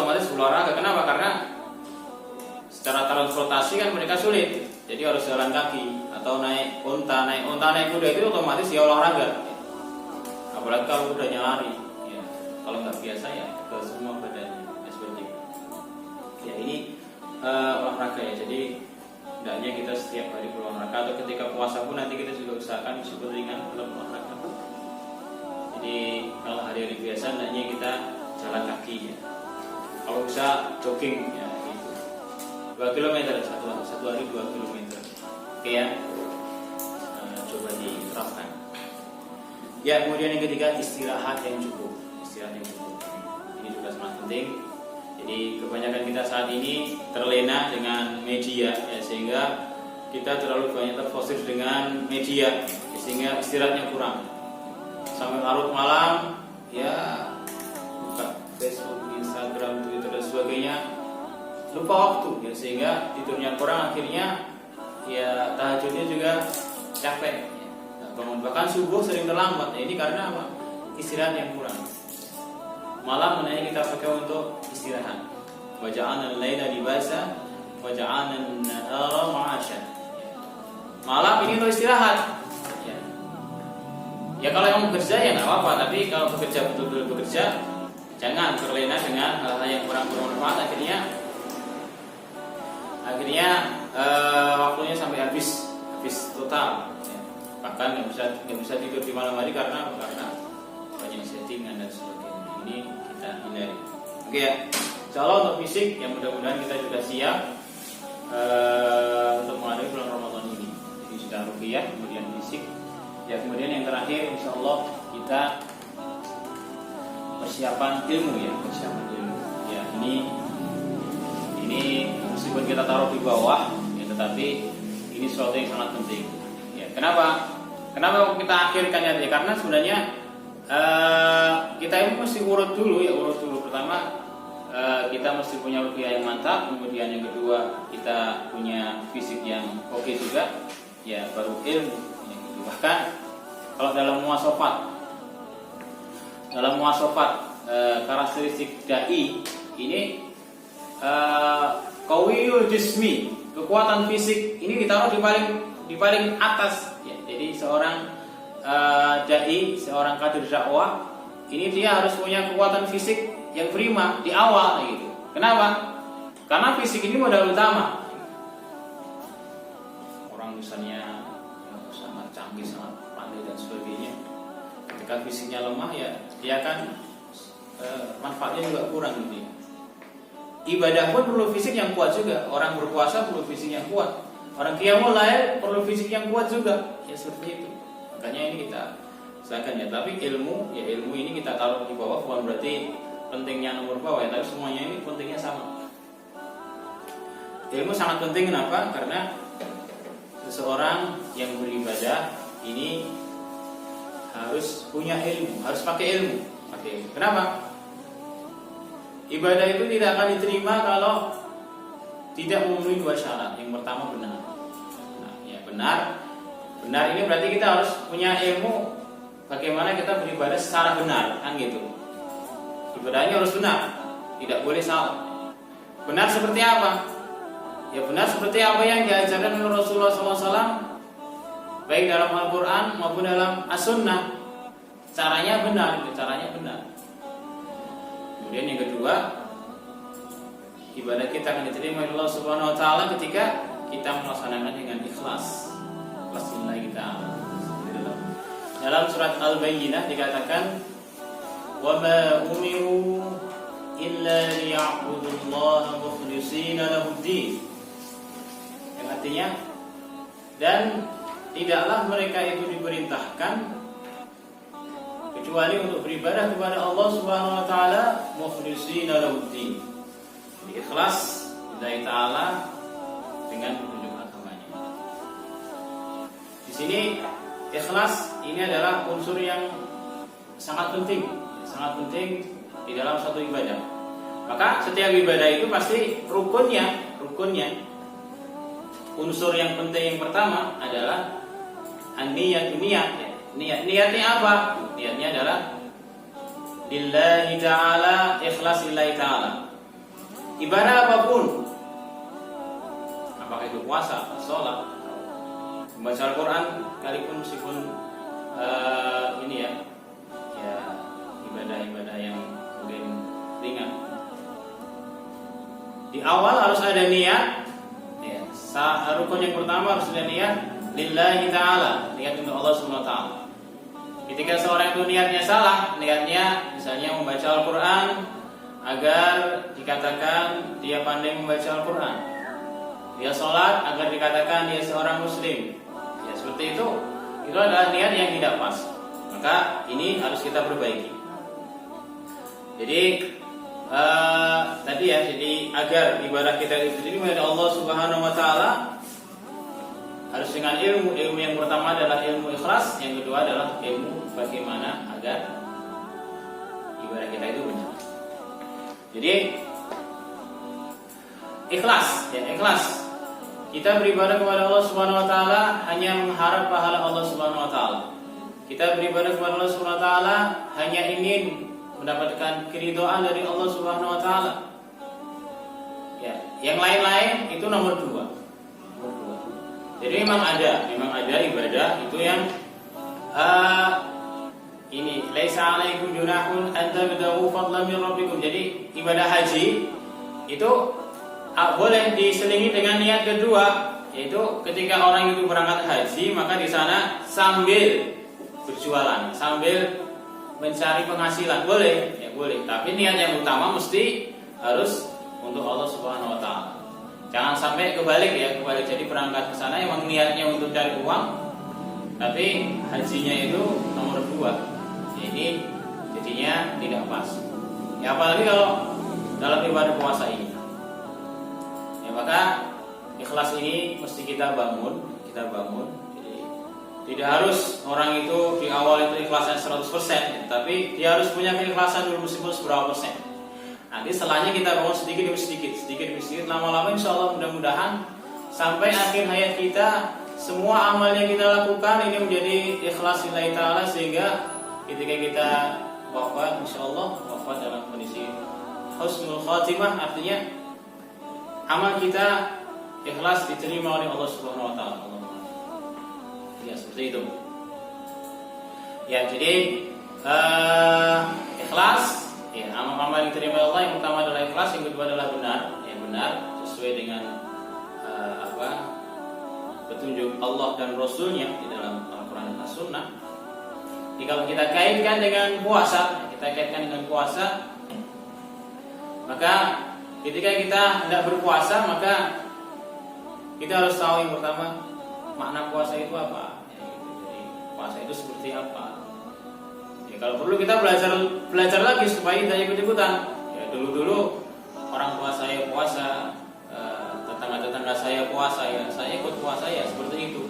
otomatis berolahraga. Kenapa? Karena secara transportasi kan mereka sulit, jadi harus jalan kaki atau naik unta, naik kuda itu otomatis ya olahraga. Apalagi kalau kudanya lari, ya. Kalau nggak biasa ya ke semua badannya, ya seperti itu. Ya ini olahraga ya. Jadi hendaknya kita setiap hari berolahraga, atau ketika puasa pun nanti kita juga usahakan meskipun ringan dalam olahraga. Jadi kalau hari-hari biasa hendaknya kita jalan kaki ya. Kalau bisa jogging ya gitu. 2 km satu hari 2 km. Oke ya. Coba diterapkan. Ya, kemudian yang ketiga istirahat yang cukup. Istirahat yang cukup. Ini juga sangat penting. Jadi kebanyakan kita saat ini terlena dengan media ya, sehingga kita terlalu banyak terfokus dengan media sehingga istirahatnya kurang. Sampai larut malam ya buka Facebook, Instagram, Twitter dan sebagainya, lupa waktu ya, sehingga tidurnya kurang, akhirnya ya tahajudnya juga capek ya. Bangun bahkan subuh sering terlambat ya, ini karena apa? Istirahat yang kurang. Malam menanya kita pakai untuk istirahat. Wa ja'alna al-laila libasa wa ja'alna an-nahara ma'asha. Malam ini untuk istirahat. Ya kalau yang bekerja ya nggak apa-apa, tapi kalau bekerja betul-betul bekerja, jangan terlena dengan hal-hal yang kurang bermanfaat. Akhirnya waktunya sampai habis total. Ya. Bahkan nggak bisa tidur di malam hari karena banyak settingan dan sebagainya. Ini kita hindari. Oke ya. Insyaallah untuk fisik, yang mudah-mudahan kita sudah siap untuk menghadapi bulan Ramadan ini. Jadi sudah ruqyah, kemudian fisik. Ya, kemudian yang terakhir insyaallah kita persiapan ilmu ya, persiapan ilmu. Ya, ini meskipun kita taruh di bawah ya, tetapi ini sesuatu yang sangat penting. Ya, kenapa kita akhirkan ya? Karena sebenarnya kita ini mesti urut dulu. Pertama kita mesti punya ruqyah yang mantap, kemudian yang kedua kita punya fisik yang oke juga. Ya, baru ilmu. Bahkan kalau dalam muasofat karakteristik dai ini qawiyul jismi, kekuatan fisik ini ditaruh di paling atas ya. Jadi seorang dai, seorang kader dakwah ini dia harus punya kekuatan fisik yang prima di awal gitu. Kenapa? Karena fisik ini modal utama. Orang misalnya sangat canggih, sangat pandai dan sebagainya, ketika fisiknya lemah ya dia kan manfaatnya juga kurang gitu ya. Ibadah pun perlu fisik yang kuat juga. Orang berpuasa perlu fisik yang kuat. Orang qiyamul lail perlu fisik yang kuat juga. Ya seperti itu. Makanya ini kita silakan ya. Tapi ilmu ini kita taruh di bawah, bukan berarti pentingnya nomor bawah ya, tapi semuanya ini pentingnya sama. Ilmu sangat penting. Kenapa? Karena seseorang yang beribadah ini harus punya ilmu, harus pakai ilmu. Kenapa? Ibadah itu tidak akan diterima kalau tidak memenuhi 2 syarat. Yang pertama benar. Nah, ya benar ini berarti kita harus punya ilmu bagaimana kita beribadah secara benar, kan gitu. Ibadahnya harus benar, tidak boleh salah. Benar seperti apa? Ya benar seperti apa yang diajarkan oleh Rasulullah SAW, baik dalam Al-Quran maupun dalam As-Sunnah. Caranya benar. Kemudian yang kedua, ibadah kita akan diterima oleh Allah Subhanahu Wa Taala ketika kita melaksanakan dengan ikhlas. Ikhlas lillahi ta'ala. Dalam surat Al-Bayyinah dikatakan, wa ma umiru illa liya'budullaha mukhlishina lahud-din. Yang artinya, dan tidaklah mereka itu diperintahkan kecuali untuk beribadah kepada Allah Subhanahu Wa Taala mukhlishina lahud-din. Ikhlas lillahi ta'ala dengan petunjuk agamanya. Di sini ikhlas ini adalah unsur yang sangat penting di dalam suatu ibadah. Maka setiap ibadah itu pasti rukunnya. Unsur yang penting yang pertama adalah niat. Niatnya apa? Niatnya adalah lillahi ta'ala, ikhlas lillahi ta'ala. ibadah apapun, apakah itu puasa, sholat, membaca Al-Quran, sekalipun meskipun ini ya ibadah-ibadah yang mungkin ringan. Di awal harus ada niat. Ya, rukun yang pertama harus ada niat lillahi ta'ala, niat untuk Allah Subhanahu wa taala. Ketika seorang itu niatnya salah, niatnya misalnya membaca Al-Quran agar dikatakan dia pandai membaca Al-Quran, dia sholat agar dikatakan dia seorang muslim, ya seperti itu adalah niat yang tidak pas. Maka ini harus kita perbaiki. Jadi tadi ya, jadi agar ibadah kita itu diterima oleh Allah Subhanahu wa taala harus dengan ilmu yang pertama adalah ilmu ikhlas, yang kedua adalah ilmu bagaimana agar ibadah kita itu benar. Jadi ikhlas, ya ikhlas. Kita beribadah kepada Allah Subhanahu wa taala hanya mengharap pahala Allah Subhanahu wa taala. Kita beribadah kepada Allah Subhanahu wa taala hanya ingin mendapatkan keridhaan dari Allah Subhanahu wa taala. Ya, yang lain-lain itu nomor dua. Jadi memang ada ibadah itu yang ini laisa alaikum junahun an tabda'u fadlan min rabbikum. Jadi ibadah haji itu boleh diselingi dengan niat kedua, yaitu ketika orang itu berangkat haji maka di sana sambil berjualan, sambil mencari penghasilan, boleh, ya boleh. Tapi niat yang utama mesti harus untuk Allah Subhanahu wa taala. Jangan sampai kebalik ya, jadi berangkat ke sana emang niatnya untuk cari uang, tapi hajinya itu nomor dua. Ini jadinya tidak pas. Ya apalagi kalau dalam ibadah puasa ini. Ya maka ikhlas ini mesti kita bangun. Jadi tidak harus orang itu di awal itu ikhlasnya 100%, tapi dia harus punya keikhlasan dulu meskipun seberapa persen. Nanti setelahnya kita bangun sedikit demi sedikit, lama-lama insya Allah mudah-mudahan sampai akhir hayat kita semua amal yang kita lakukan ini menjadi ikhlas lillahi ta'ala, sehingga ketika kita wafat insya Allah wafat dalam kondisi husnul khatimah, artinya amal kita ikhlas diterima oleh Allah Subhanahu wa taala. Ya seperti itu. Ya jadi ikhlas. Ya, amal-amal yang diterima Allah yang pertama adalah ikhlas, yang kedua adalah benar sesuai dengan petunjuk Allah dan Rasulnya di dalam Al-Quran dan As-Sunnah. Jadi kalau kita kaitkan dengan puasa, maka ketika kita hendak berpuasa maka kita harus tahu yang pertama makna puasa itu apa. Jadi puasa itu seperti apa. Kalau perlu kita belajar lagi supaya tidak ikut-ikutan. Ya dulu orang tua saya puasa, tetangga-tetangga saya puasa, ya saya ikut puasa ya seperti itu.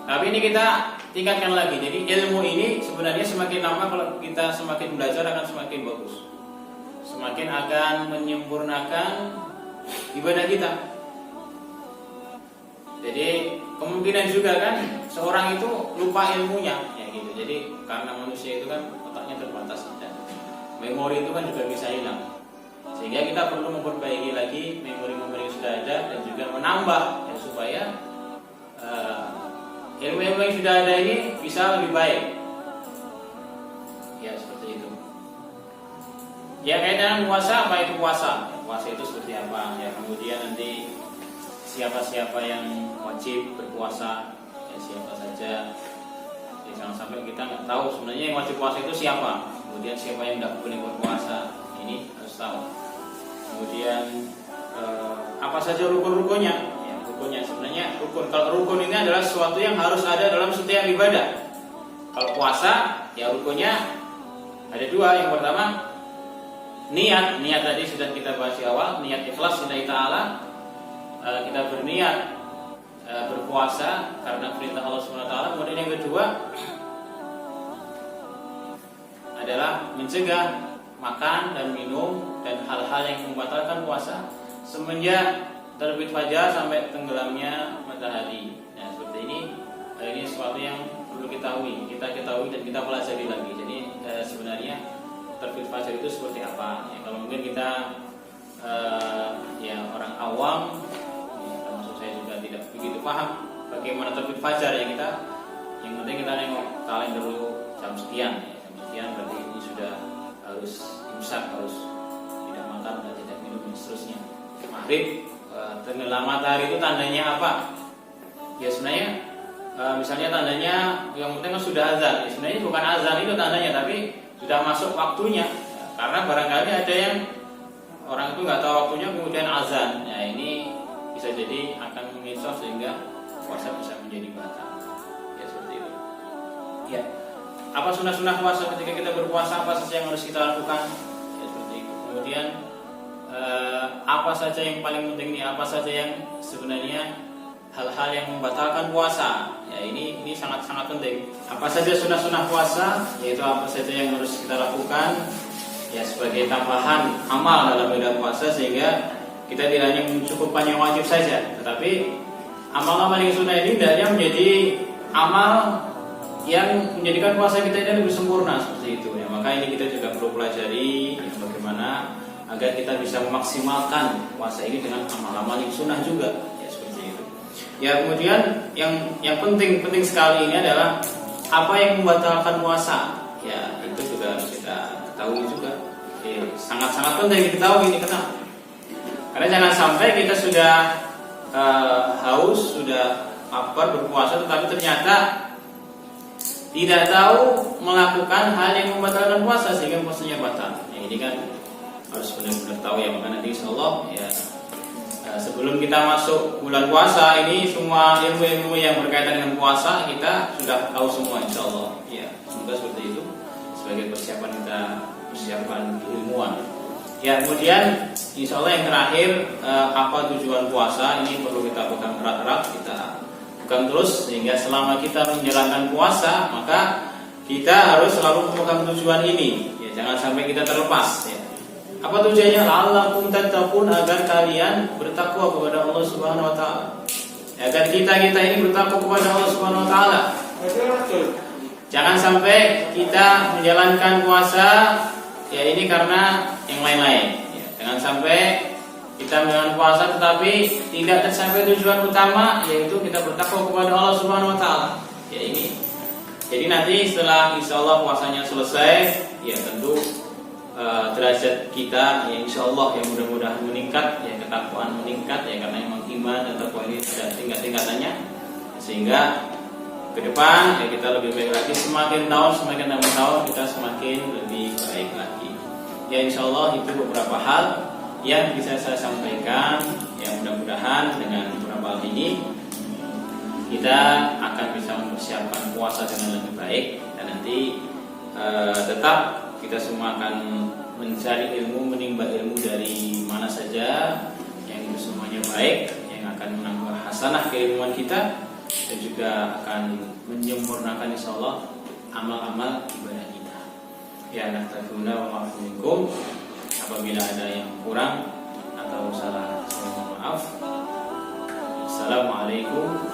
Tapi ini kita tingkatkan lagi. Jadi ilmu ini sebenarnya semakin lama kalau kita semakin belajar akan semakin bagus, semakin akan menyempurnakan ibadah kita. Jadi kemungkinan juga kan seorang itu lupa ilmunya, ya gitu. Jadi karena manusia itu kan otaknya terbatas dan memori itu kan juga bisa hilang. Sehingga kita perlu memperbaiki lagi memori-memori yang sudah ada dan juga menambah ya, supaya ilmu-ilmu yang sudah ada ini bisa lebih baik. Ya seperti itu. Ya kaitan puasa, apa itu puasa? Ya, puasa itu seperti apa? Ya kemudian nanti siapa-siapa yang wajib berpuasa, ya siapa saja. Ya, jangan sampai kita nggak tahu sebenarnya yang wajib puasa itu siapa. Kemudian siapa yang tidak boleh berpuasa, ini harus tahu. Kemudian apa saja rukun-rukunnya? Ya, rukunnya sebenarnya kalau rukun ini adalah sesuatu yang harus ada dalam setiap ibadah. Kalau puasa, ya rukunnya ada dua. Yang pertama niat tadi sudah kita bahas di awal, niat ikhlas lillahi ta'ala. Kita berniat berpuasa karena perintah Allah Subhanahu wa taala. Kemudian yang kedua adalah mencegah makan dan minum dan hal-hal yang membatalkan puasa semenjak terbit fajar sampai tenggelamnya matahari. Nah, seperti ini sesuatu yang perlu kita ketahui dan kita pelajari lagi. Jadi sebenarnya terbit fajar itu seperti apa? Ya, kalau mungkin kita ya orang awam, ya, termasuk saya juga tidak begitu paham bagaimana terbit fajar. Ya kita, yang penting kita nengok kalender dulu jam sekian, ya, jam sekian berarti ini sudah harus imsak, harus tidak makan dan tidak minum dan seterusnya. Maghrib, tenggelam matahari itu tandanya apa? Ya sebenarnya misalnya tandanya yang penting kan sudah azan. Ya, sebenarnya bukan azan itu tandanya, tapi sudah masuk waktunya. Ya, karena barangkali ada yang orang itu nggak tahu waktunya kemudian azan. Ya ini bisa jadi akan mengisaf sehingga puasa bisa menjadi batal. Ya seperti itu. Ya. Apa sunnah-sunnah puasa ketika kita berpuasa, apa saja yang harus kita lakukan? Ya seperti itu. Kemudian apa saja yang paling penting nih? Apa saja yang sebenarnya hal-hal yang membatalkan puasa? Ya ini sangat-sangat penting. Apa saja sunnah-sunnah puasa? Yaitu apa saja yang harus kita lakukan? Ya sebagai tambahan amal dalam ibadah puasa sehingga kita tidak hanya mencukupkan yang wajib saja, tetapi amal-amal yang sunnah ini hendaknya menjadi amal yang menjadikan puasa kita ini lebih sempurna seperti itu. Ya, maka ini kita juga perlu pelajari ya, bagaimana agar kita bisa memaksimalkan puasa ini dengan amal-amal yang sunnah juga. Ya seperti itu. Ya kemudian yang penting sekali ini adalah apa yang membatalkan puasa. Ya itu juga harus kita ketahui juga. Ya, sangat-sangat penting diketahui ini kenapa? Karena jangan sampai kita sudah haus, sudah lapar berpuasa, tetapi ternyata tidak tahu melakukan hal yang membatalkan puasa sehingga puasanya batal. Ya, ini kan harus benar-benar tahu ya. Maka nanti insyaallah ya sebelum kita masuk bulan puasa ini semua ilmu-ilmu yang berkaitan dengan puasa kita sudah tahu semua insyaallah. Ya, semoga seperti itu sebagai persiapan kita, persiapan ilmuwan. Ya, kemudian insyaallah yang terakhir apa tujuan puasa ini perlu kita pegang erat-erat, kita pegang terus sehingga selama kita menjalankan puasa maka kita harus selalu memegang tujuan ini. Ya, jangan sampai kita terlepas. Ya. Apa tujuannya? La'allakum tattaqun, agar kalian bertakwa kepada Allah Subhanahu Wa Taala. Agar kita ini bertakwa kepada Allah Subhanahu Wa Taala. Jangan sampai kita menjalankan puasa ya ini karena yang lain-lain. Ya, jangan sampai kita menjalankan puasa tetapi tidak tercapai tujuan utama, yaitu kita bertakwa kepada Allah Subhanahu Wa Taala. Ya ini. Jadi nanti setelah insyaallah puasanya selesai, ya tentu derajat kita ya insyaallah yang mudah-mudahan meningkat, ya ketakwaan meningkat ya karena memang iman dan takwa ini ada tingkat-tingkatannya, sehingga ke depan ya kita lebih baik lagi, semakin nambah tahun kita semakin lebih baik lagi. Ya insyaallah itu beberapa hal yang bisa saya sampaikan. Ya mudah-mudahan dengan beberapa hal ini kita akan bisa mempersiapkan puasa dengan lebih baik, dan nanti tetap kita semua akan mencari ilmu, menimba ilmu dari mana saja yang itu semuanya baik, yang akan menambah hasanah keilmuan kita dan juga akan menyempurnakan insyaallah amal-amal ibadah kita. Ya naftaguna wa ma'afu minkum. Apabila ada yang kurang atau salah, saya mohon maaf. Assalamualaikum